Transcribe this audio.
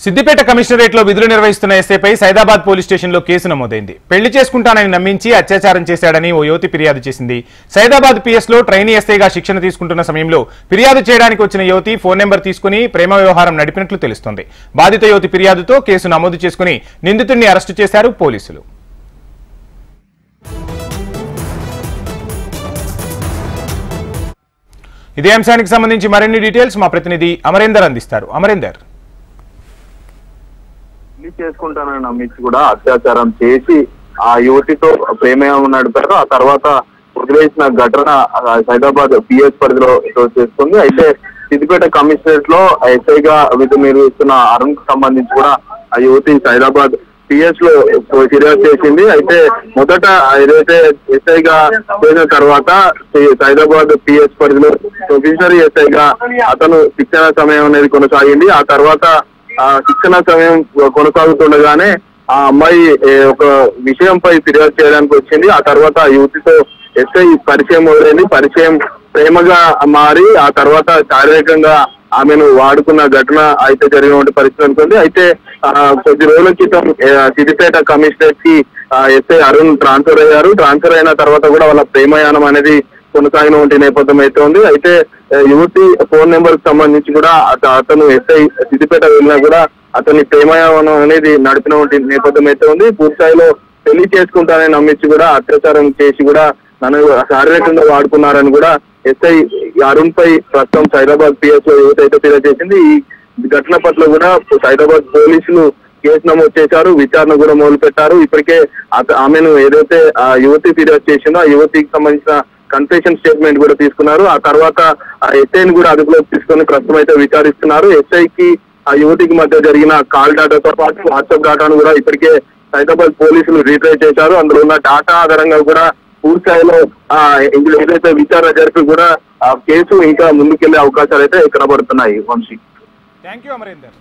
Siddipet commissionerate లో విధులు నిర్వహిస్తున్న ఎస్ఐపై సైదాబాద్ పోలీస్ స్టేషన్ లో కేసు నమోదైంది. పెళ్లి చేసుకుంటానని నమ్మించి అత్యాచారం చేశాడని ఓ యువతి ఫిర్యాదు చేసింది. సైదాబాద్ పిఎస్ లో ట్రైనీ ఎస్ఐగా శిక్షణ తీసుకుంటున్న సమయంలో ఫిర్యాదు చేయడానికి వచ్చిన యువతి ఫోన్ నెంబర్ తీసుకుని ప్రేమ వ్యవహారం నడిపినట్లు తెలుస్తోంది. బాధిత యువతి ఫిర్యాదుతో కేసు నమోదు చేసుకుని నిందితుడిని అరెస్టు చేశారు పోలీసులు. ఇదే అంశానికి సంబంధించి మరిన్ని డీటెయిల్స్ మా ప్రతినిధి అమరేందర్ అందిస్తారు. అమరేందర్, చేసుకుంటానని నమ్మించి కూడా అత్యాచారం చేసి ఆ యువతితో ప్రేమ నడిపారు. ఆ తర్వాత వదిలేసిన ఘటన సైదాబాద్ పిఎస్ పరిధిలో చేస్తుంది. అయితే సిద్దిపేట కమిషనరేట్ లో ఎస్ఐగా విధులు నిర్వహిస్తున్న అరుణ్ కు సంబంధించి కూడా ఆ యువతి సైదాబాద్ పిఎస్ లో ఫిర్యాదు చేసింది. అయితే మొదట ఏదైతే ఎస్ఐగా చేసిన తర్వాత సైదాబాద్ పిఎస్ పరిధిలో ప్రొఫెషనరీ ఎస్ఐగా అతను శిక్షణ సమయం అనేది కొనసాగింది. ఆ తర్వాత శిక్షణ సమయం కొనసాగుతుండగానే ఆ అమ్మాయి ఒక విషయంపై ఫిర్యాదు చేయడానికి వచ్చింది. ఆ తర్వాత యువతితో ఎస్ఐ పరిచయం మొదలైంది. పరిచయం ప్రేమగా మారి ఆ తర్వాత శారీరకంగా ఆమెను వాడుకున్న ఘటన అయితే జరిగినటువంటి పరిస్థితి ఉంటుంది. అయితే కొద్ది రోజుల క్రితం సిద్దిపేట కమిషనరేట్ కి ఎస్ఐ అరుణ్ ట్రాన్స్ఫర్ అయ్యారు. ట్రాన్స్ఫర్ అయిన తర్వాత కూడా వాళ్ళ ప్రేమయానం అనేది కొనసాగినటువంటి నేపథ్యం అయితే ఉంది. అయితే యువతి ఫోన్ నెంబర్ కి సంబంధించి కూడా అతను ఎస్ఐ సిద్దిపేట వెళ్ళినా కూడా అతని ప్రేమయానం అనేది నడిపినటువంటి నేపథ్యం అయితే ఉంది. పూర్తిస్థాయిలో పెళ్లి చేసుకుంటానని నమ్మించి కూడా అత్యాచారం చేసి కూడా నన్ను శారీరకంగా వాడుకున్నారని కూడా ఎస్ఐ అరుణ్ పై ప్రస్తుతం సైదాబాద్ పిఎస్ లో యువత అయితే ఫిర్యాదు చేసింది. ఈ ఘటన పట్ల కూడా సైదాబాద్ పోలీసులు కేసు నమోదు చేశారు. విచారణ కూడా మొదలు పెట్టారు. ఇప్పటికే ఆమెను ఏదైతే ఆ యువతి ఫిర్యాదు చేసిందో ఆ యువతికి సంబంధించిన కన్ఫెషన్ స్టేట్మెంట్ కూడా తీసుకున్నారు. ఆ తర్వాత ఆ ఎస్ఐని కూడా అదుపులోకి తీసుకొని ప్రస్తుతం అయితే విచారిస్తున్నారు. ఎస్ఐకి ఆ యువతికి మధ్య జరిగిన కాల్ డేటాతో పాటు వాట్సాప్ డేటాను కూడా ఇప్పటికే సైదాబాద్ పోలీసులు రీట్రైవ్ చేశారు. అందులో ఉన్న డేటా ఆధారంగా కూడా పూర్తిస్థాయిలో ఏదైతే విచారణ జరిపి కూడా ఆ కేసు ఇంకా ముందుకెళ్లే అవకాశాలు అయితే కనబడుతున్నాయి. Vamsi, thank you Amarender.